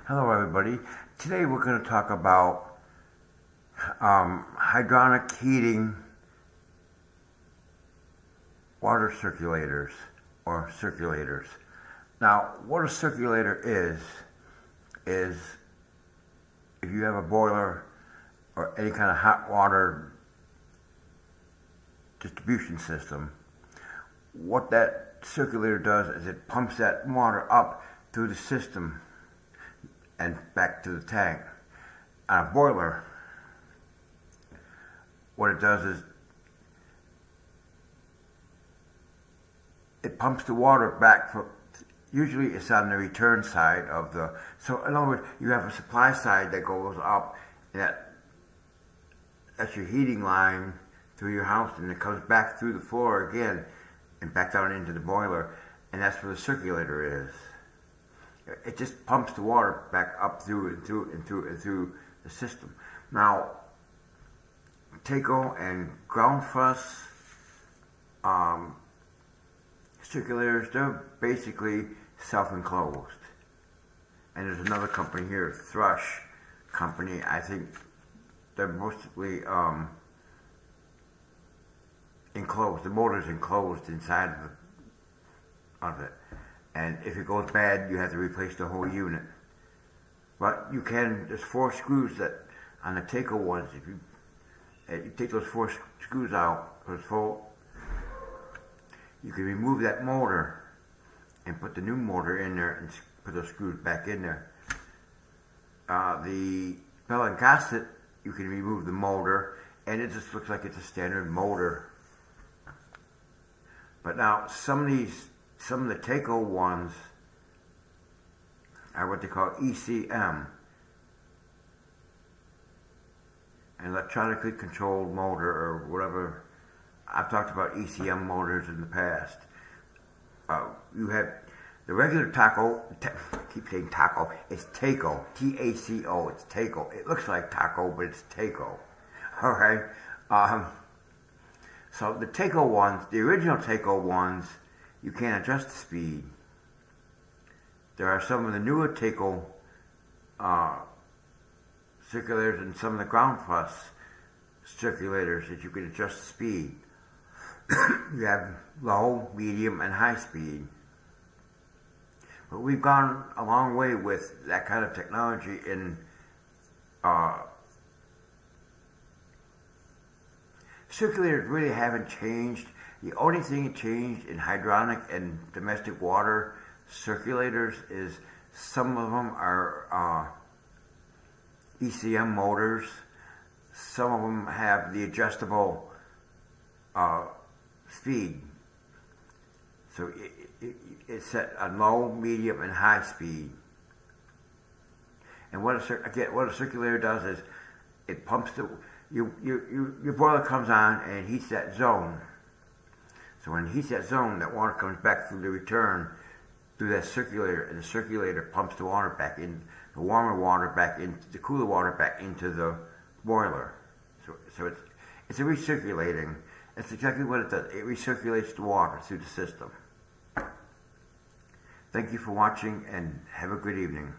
Hello everybody. Today we're going to talk about hydronic heating water circulators or circulators. Now what a circulator is if you have a boiler or any kind of hot water distribution system, what that circulator does is it pumps that water up through the system and back to the tank. On a boiler, what it does is it pumps the water back for, usually it's on the return side of the, so in other words, you have a supply side that goes up, and that's your heating line through your house, and it comes back through the floor again and back down into the boiler, and that's where the circulator is. It just pumps the water back up through the system. Now, Taco and ground fuss circulators, they're basically self-enclosed. And there's another company here, Thrush Company. I think they're mostly enclosed. The motor's enclosed inside of it. And if it goes bad, you have to replace the whole unit. But you can, there's 4 screws that, on the Taco ones, if you take those 4 screws out, you can remove that motor and put the new motor in there and put those screws back in there. The bell and gasket, you can remove the motor, and it just looks like it's a standard motor. But now, some of the Taco ones are what they call ECM, an electronically controlled motor, or whatever. I've talked about ECM motors in the past. You have the regular Taco, I keep saying Taco, it's Taco, T-A-C-O, it's Taco. It looks like Taco, but it's Taco. Alright? So the Taco ones, the original Taco ones, you can't adjust the speed. There are some of the newer Taco circulators and some of the ground fuss circulators that you can adjust the speed. You have low, medium, and high speed. But we've gone a long way with that kind of technology in circulators really haven't changed. The only thing that changed in hydronic and domestic water circulators is some of them are ECM motors. Some of them have the adjustable speed. So it's set on low, medium, and high speed. And what a circulator does is it pumps your boiler comes on and it heats that zone. So when it heats that zone, that water comes back through the return through that circulator, and the circulator pumps the water back in, the warmer water back in, the cooler water back into the boiler. So it's a recirculating. That's exactly what it does. It recirculates the water through the system. Thank you for watching, and have a good evening.